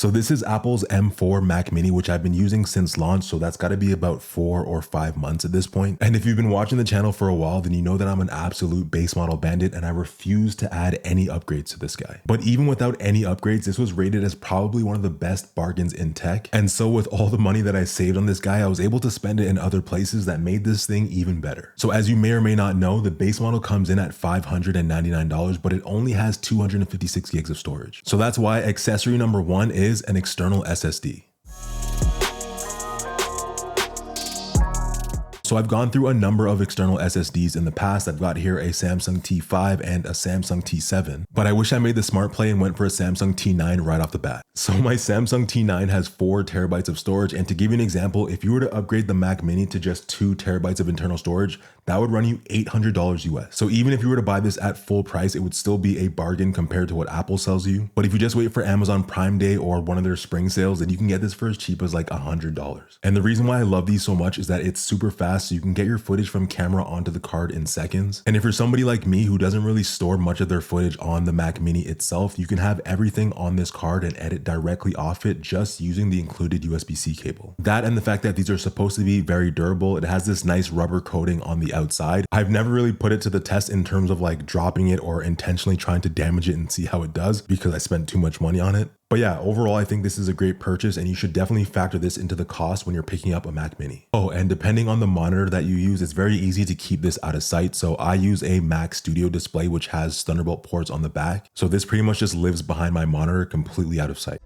So this is Apple's M4 Mac Mini, which I've been using since launch, so that's got to be about 4 or 5 months at this point. And if you've been watching the channel for a while, then you know that I'm an absolute base model bandit and I refuse to add any upgrades to this guy. But even without any upgrades, this was rated as probably one of the best bargains in tech. And so with all the money that I saved on this guy, I was able to spend it in other places that made this thing even better. So as you may or may not know, the base model comes in at $599, but it only has 256 gigs of storage. So that's why accessory number 1 is an external SSD. So I've gone through a number of external SSDs in the past. I've got here a Samsung T5 and a Samsung T7, but I wish I made the smart play and went for a Samsung T9 right off the bat. So my Samsung T9 has 4 terabytes of storage. And to give you an example, if you were to upgrade the Mac Mini to just 2 terabytes of internal storage, that would run you $800 US. So even if you were to buy this at full price, it would still be a bargain compared to what Apple sells you. But if you just wait for Amazon Prime Day or one of their spring sales, then you can get this for as cheap as like $100. And the reason why I love these so much is that it's super fast. So you can get your footage from camera onto the card in seconds. And if you're somebody like me who doesn't really store much of their footage on the Mac Mini itself, you can have everything on this card and edit directly off it just using the included USB-C cable. That and the fact that these are supposed to be very durable. It has this nice rubber coating on the outside. I've never really put it to the test in terms of like dropping it or intentionally trying to damage it and see how it does because I spent too much money on it. But yeah, overall, I think this is a great purchase and you should definitely factor this into the cost when you're picking up a Mac Mini. Oh, and depending on the monitor that you use, it's very easy to keep this out of sight. So I use a Mac Studio display, which has Thunderbolt ports on the back. So this pretty much just lives behind my monitor, completely out of sight.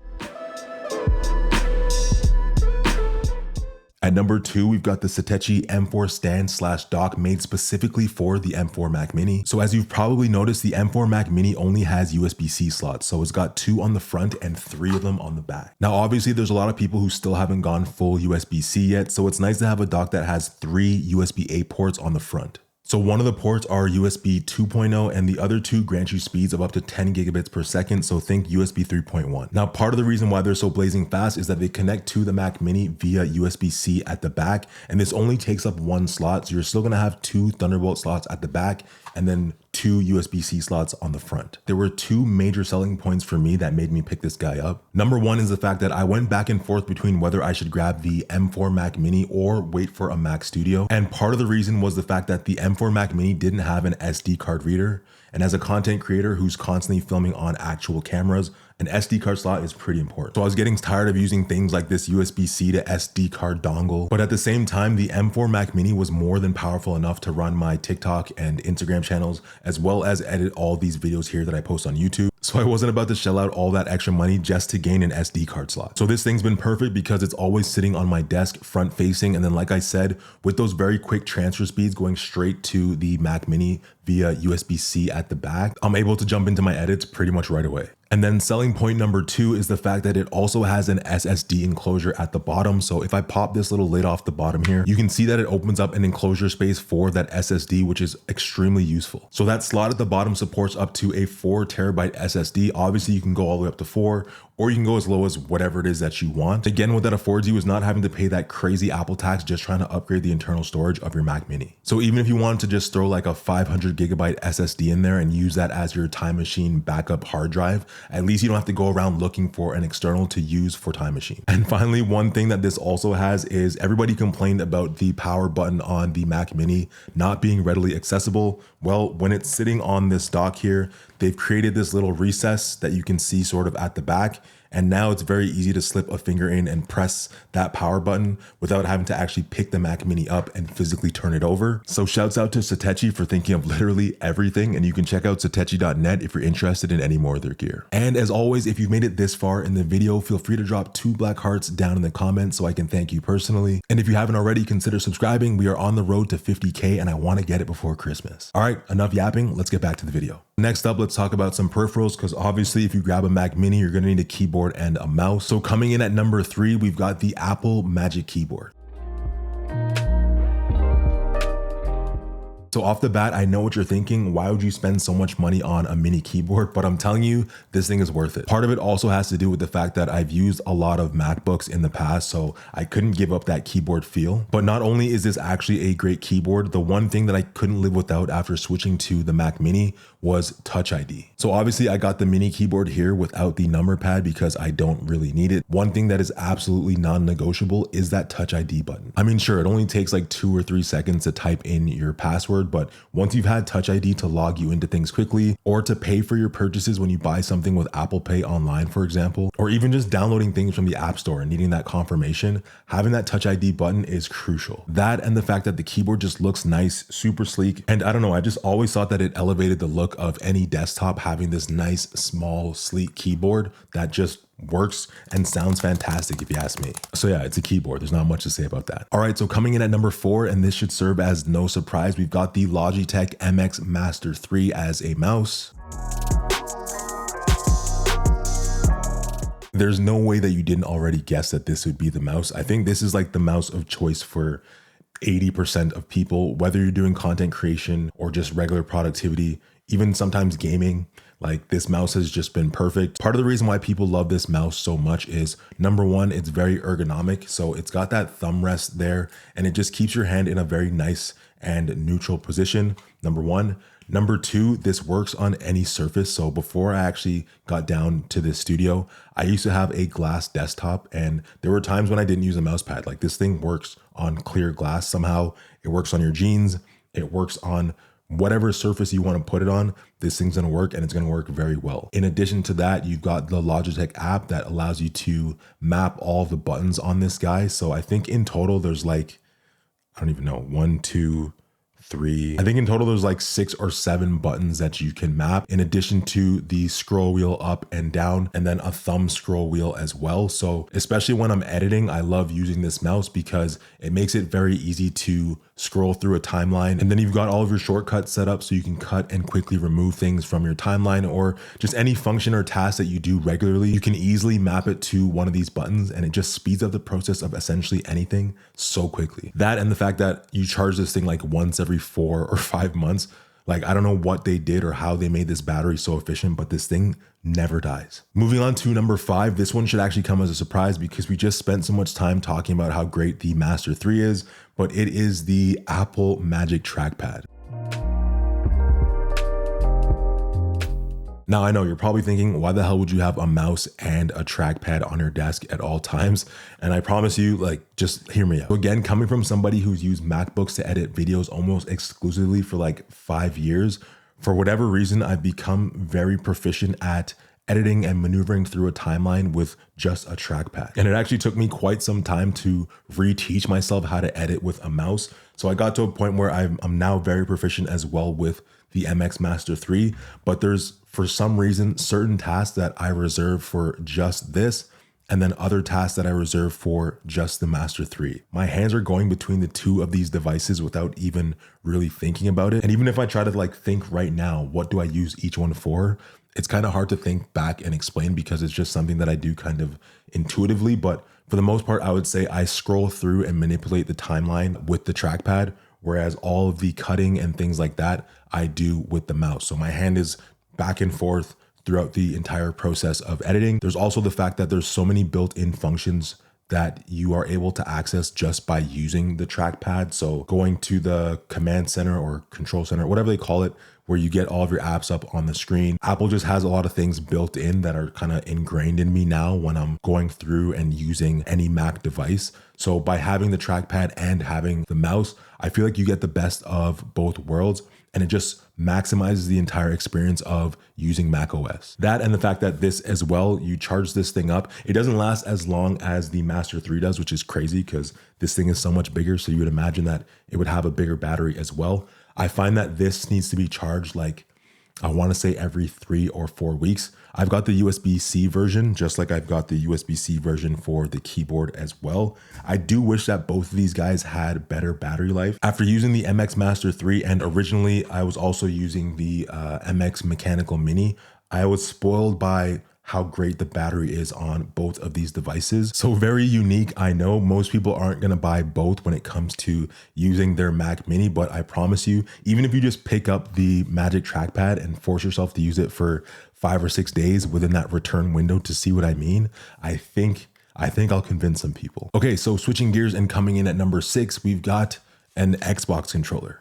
At number 2, we've got the SATECHI M4 stand/dock made specifically for the M4 Mac Mini. So as you've probably noticed, the M4 Mac Mini only has USB-C slots. So it's got 2 on the front and 3 of them on the back. Now, obviously there's a lot of people who still haven't gone full USB-C yet. So it's nice to have a dock that has 3 USB-A ports on the front. So one of the ports are USB 2.0 and the other 2 grant you speeds of up to 10 gigabits per second. So think USB 3.1. Now, part of the reason why they're so blazing fast is that they connect to the Mac Mini via USB-C at the back. And this only takes up 1 slot. So you're still gonna have 2 Thunderbolt slots at the back and then 2 USB-C slots on the front. There were 2 major selling points for me that made me pick this guy up. Number 1 is the fact that I went back and forth between whether I should grab the M4 Mac Mini or wait for a Mac Studio. And part of the reason was the fact that the M4 Mac Mini didn't have an SD card reader. And as a content creator who's constantly filming on actual cameras, an SD card slot is pretty important. So I was getting tired of using things like this USB-C to SD card dongle. But at the same time, the M4 Mac Mini was more than powerful enough to run my TikTok and Instagram channels, as well as edit all these videos here that I post on YouTube. So I wasn't about to shell out all that extra money just to gain an SD card slot. So this thing's been perfect because it's always sitting on my desk front facing. And then like I said, with those very quick transfer speeds going straight to the Mac Mini via USB-C at the back, I'm able to jump into my edits pretty much right away. And then selling point number 2 is the fact that it also has an SSD enclosure at the bottom. So if I pop this little lid off the bottom here, you can see that it opens up an enclosure space for that SSD, which is extremely useful. So that slot at the bottom supports up to a 4 terabyte SSD. Obviously you can go all the way up to 4, or you can go as low as whatever it is that you want. Again, what that affords you is not having to pay that crazy Apple tax just trying to upgrade the internal storage of your Mac Mini. So even if you wanted to just throw like a 500 gigabyte SSD in there and use that as your Time Machine backup hard drive, at least you don't have to go around looking for an external to use for Time Machine. And finally, one thing that this also has is everybody complained about the power button on the Mac Mini not being readily accessible. Well, when it's sitting on this dock here, they've created this little recess that you can see sort of at the back. And now it's very easy to slip a finger in and press that power button without having to actually pick the Mac Mini up and physically turn it over. So shouts out to SATECHI for thinking of literally everything. And you can check out satechi.net if you're interested in any more of their gear. And as always, if you've made it this far in the video, feel free to drop 2 black hearts down in the comments so I can thank you personally. And if you haven't already, consider subscribing. We are on the road to 50K and I want to get it before Christmas. All right, enough yapping. Let's get back to the video. Next up, let's talk about some peripherals because obviously if you grab a Mac Mini, you're going to need a keyboard and a mouse. So coming in at number 3, we've got the Apple Magic Keyboard. So off the bat, I know what you're thinking. Why would you spend so much money on a mini keyboard? But I'm telling you, this thing is worth it. Part of it also has to do with the fact that I've used a lot of MacBooks in the past, so I couldn't give up that keyboard feel. But not only is this actually a great keyboard, the one thing that I couldn't live without after switching to the Mac Mini was Touch ID. So obviously I got the mini keyboard here without the number pad because I don't really need it. One thing that is absolutely non-negotiable is that Touch ID button. I mean, sure, it only takes like 2 or 3 seconds to type in your password, but once you've had Touch ID to log you into things quickly, or to pay for your purchases when you buy something with Apple Pay online, for example, or even just downloading things from the App Store and needing that confirmation, having that Touch ID button is crucial. That and the fact that the keyboard just looks nice, super sleek. And I don't know, I just always thought that it elevated the look of any desktop, having this nice, small, sleek keyboard that just works and sounds fantastic if you ask me. So yeah, it's a keyboard. There's not much to say about that. All right, so coming in at number 4, and this should serve as no surprise, we've got the Logitech MX Master 3 as a mouse. There's no way that you didn't already guess that this would be the mouse. I think this is like the mouse of choice for 80% of people, whether you're doing content creation or just regular productivity, even sometimes gaming. Like, this mouse has just been perfect. Part of the reason why people love this mouse so much is, number one, it's very ergonomic. So it's got that thumb rest there and it just keeps your hand in a very nice and neutral position, number one. Number two, this works on any surface. So before I actually got down to this studio, I used to have a glass desktop and there were times when I didn't use a mouse pad. Like, this thing works on clear glass somehow. It works on your jeans. It works on whatever surface you want to put it on. This thing's going to work and it's going to work very well. In addition to that, you've got the Logitech app that allows you to map all the buttons on this guy. So I think in total there's like, I don't even know, 1, 2, 3. I think in total there's like 6 or 7 buttons that you can map, in addition to the scroll wheel up and down, and then a thumb scroll wheel as well. So especially when I'm editing, I love using this mouse because it makes it very easy to scroll through a timeline. And then you've got all of your shortcuts set up so you can cut and quickly remove things from your timeline, or just any function or task that you do regularly. You can easily map it to one of these buttons and it just speeds up the process of essentially anything so quickly. That and the fact that you charge this thing like once every 4 or 5 months. Like, I don't know what they did or how they made this battery so efficient, but this thing never dies. Moving on to number 5, this one should actually come as a surprise because we just spent so much time talking about how great the Master 3 is, but it is the Apple Magic Trackpad. Now, I know you're probably thinking, why the hell would you have a mouse and a trackpad on your desk at all times? And I promise you, like, just hear me out. So again, coming from somebody who's used MacBooks to edit videos almost exclusively for like 5 years, for whatever reason, I've become very proficient at editing and maneuvering through a timeline with just a trackpad. And it actually took me quite some time to reteach myself how to edit with a mouse. So I got to a point where I'm now very proficient as well with the MX Master 3, but there's, for some reason, certain tasks that I reserve for just this, and then other tasks that I reserve for just the Master 3. My hands are going between the two of these devices without even really thinking about it. And even if I try to like think right now, what do I use each one for? It's kind of hard to think back and explain because it's just something that I do kind of intuitively. But for the most part, I would say I scroll through and manipulate the timeline with the trackpad, whereas all of the cutting and things like that I do with the mouse. So my hand is back and forth throughout the entire process of editing. There's also the fact that there's so many built-in functions that you are able to access just by using the trackpad. So going to the command center or control center, whatever they call it, where you get all of your apps up on the screen. Apple just has a lot of things built in that are kind of ingrained in me now when I'm going through and using any Mac device. So by having the trackpad and having the mouse, I feel like you get the best of both worlds, and it just maximizes the entire experience of using Mac OS. That and the fact that this as well, you charge this thing up. It doesn't last as long as the Master 3 does, which is crazy because this thing is so much bigger. So you would imagine that it would have a bigger battery as well. I find that this needs to be charged like, I want to say every 3 or 4 weeks. I've got the USB-C version, just like I've got the USB-C version for the keyboard as well. I do wish that both of these guys had better battery life. After using the MX Master 3, and originally I was also using the MX Mechanical Mini, I was spoiled by how great the battery is on both of these devices. So very unique. I know most people aren't gonna buy both when it comes to using their Mac Mini, but I promise you, even if you just pick up the Magic Trackpad and force yourself to use it for 5 or 6 days within that return window to see what I mean, I think I'll convince some people. Okay, so switching gears and coming in at number 6, we've got an Xbox controller.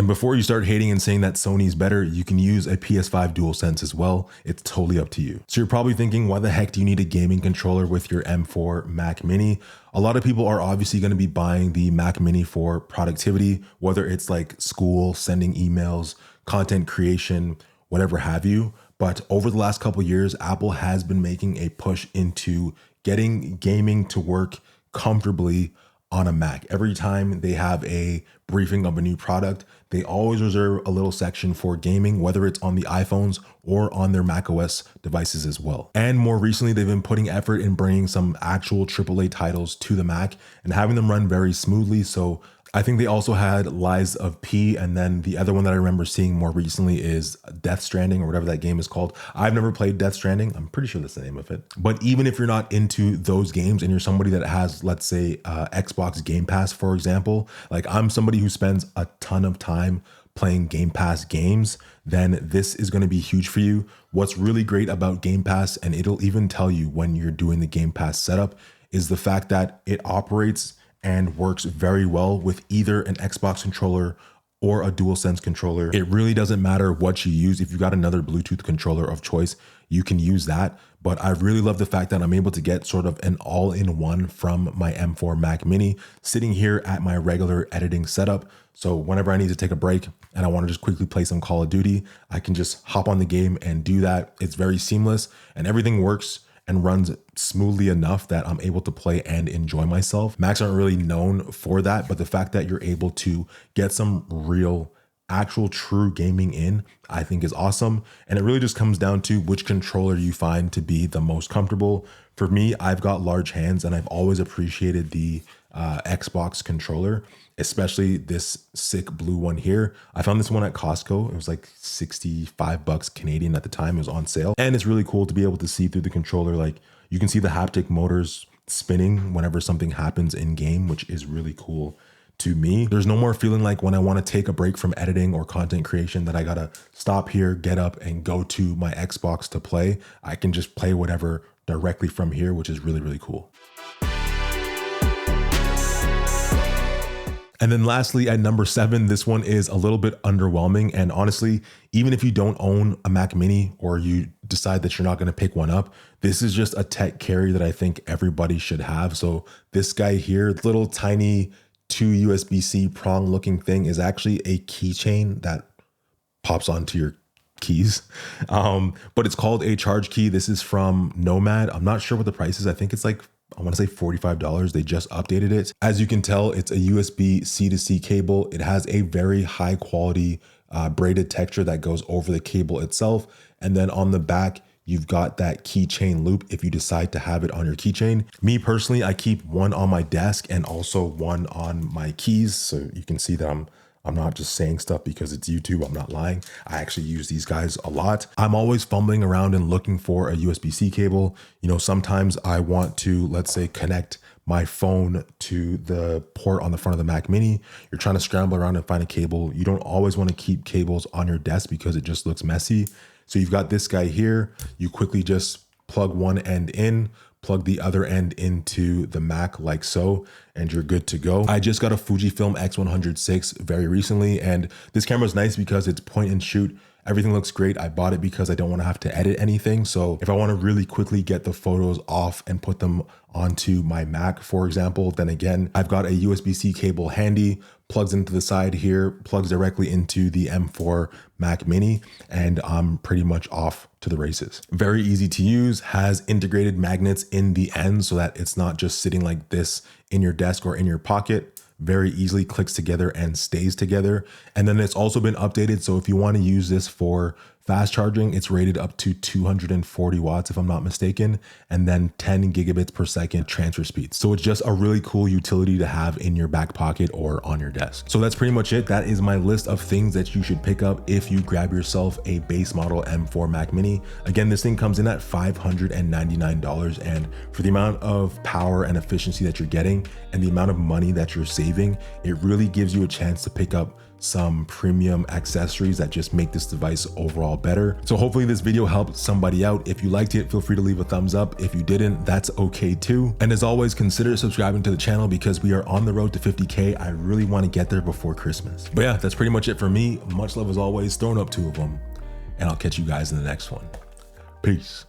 And before you start hating and saying that Sony's better, you can use a PS5 DualSense as well. It's totally up to you. So you're probably thinking, why the heck do you need a gaming controller with your M4 Mac Mini? A lot of people are obviously going to be buying the Mac Mini for productivity, whether it's like school, sending emails, content creation, whatever have you. But over the last couple of years, Apple has been making a push into getting gaming to work comfortably on a Mac. Every time they have a briefing of a new product, they always reserve a little section for gaming, whether it's on the iPhones or on their macOS devices as well. And more recently, they've been putting effort in bringing some actual AAA titles to the Mac and having them run very smoothly. So I think they also had Lies of P, and then the other one that I remember seeing more recently is Death Stranding, or whatever that game is called. I've never played Death Stranding. I'm pretty sure that's the name of it. But even if you're not into those games and you're somebody that has, let's say, Xbox Game Pass, for example, like I'm somebody who spends a ton of time playing Game Pass games, then this is going to be huge for you. What's really great about Game Pass, and it'll even tell you when you're doing the Game Pass setup, is the fact that it operates and works very well with either an Xbox controller or a DualSense controller. It really doesn't matter what you use. If you've got another Bluetooth controller of choice, you can use that. But I really love the fact that I'm able to get sort of an all-in-one from my M4 Mac Mini sitting here at my regular editing setup. So whenever I need to take a break and I want to just quickly play some Call of Duty, I can just hop on the game and do that. It's very seamless and everything works and runs smoothly enough that I'm able to play and enjoy myself. Macs aren't really known for that, but the fact that you're able to get some real, actual true gaming in, I think is awesome. And it really just comes down to which controller you find to be the most comfortable. For me, I've got large hands and I've always appreciated the Xbox controller, especially this sick blue one here. I found this one at Costco. It was like 65 bucks Canadian at the time. It was on sale. And it's really cool to be able to see through the controller. Like you can see the haptic motors spinning whenever something happens in game, which is really cool to me. There's no more feeling like when I want to take a break from editing or content creation that I gotta stop here, get up and go to my Xbox to play. I can just play whatever directly from here, which is really, really cool. And then lastly, at number 7, this one is a little bit underwhelming. And honestly, even if you don't own a Mac Mini or you decide that you're not going to pick one up, this is just a tech carry that I think everybody should have. So this guy here, little tiny 2 USB-C prong looking thing, is actually a keychain that pops onto your keys. But it's called a charge key. This is from Nomad. I'm not sure what the price is. I think it's like, I want to say $45. They just updated it. As you can tell, it's a USB C to C cable. It has a very high quality braided texture that goes over the cable itself. And then on the back, you've got that keychain loop if you decide to have it on your keychain. Me personally, I keep one on my desk and also one on my keys. So you can see that I'm not just saying stuff because it's YouTube. I'm not lying. I actually use these guys a lot. I'm always fumbling around and looking for a USB-C cable. You know, sometimes I want to, let's say, connect my phone to the port on the front of the Mac Mini. You're trying to scramble around and find a cable. You don't always want to keep cables on your desk because it just looks messy. So you've got this guy here. You quickly just plug one end in, plug the other end into the Mac like so, and you're good to go. I just got a Fujifilm X100VI very recently, and this camera is nice because it's point and shoot. Everything looks great. I bought it because I don't want to have to edit anything. So if I want to really quickly get the photos off and put them onto my Mac, for example, then again, I've got a USB-C cable handy, plugs into the side here, plugs directly into the M4 Mac Mini, and I'm pretty much off to the races. Very easy to use, has integrated magnets in the end so that it's not just sitting like this in your desk or in your pocket. Very easily clicks together and stays together. And then it's also been updated. So if you want to use this for fast charging, it's rated up to 240 watts, if I'm not mistaken, and then 10 gigabits per second transfer speed. So it's just a really cool utility to have in your back pocket or on your desk. So that's pretty much it. That is my list of things that you should pick up if you grab yourself a base model M4 Mac Mini. Again, this thing comes in at $599, and for the amount of power and efficiency that you're getting and the amount of money that you're saving, it really gives you a chance to pick up some premium accessories that just make this device overall better. So hopefully this video helped somebody out. If you liked it, feel free to leave a thumbs up. If you didn't, that's okay too. And as always, consider subscribing to the channel because we are on the road to 50K. I really want to get there before Christmas. But yeah, that's pretty much it for me. Much love as always, throwing up 2 of them, and I'll catch you guys in the next one. Peace.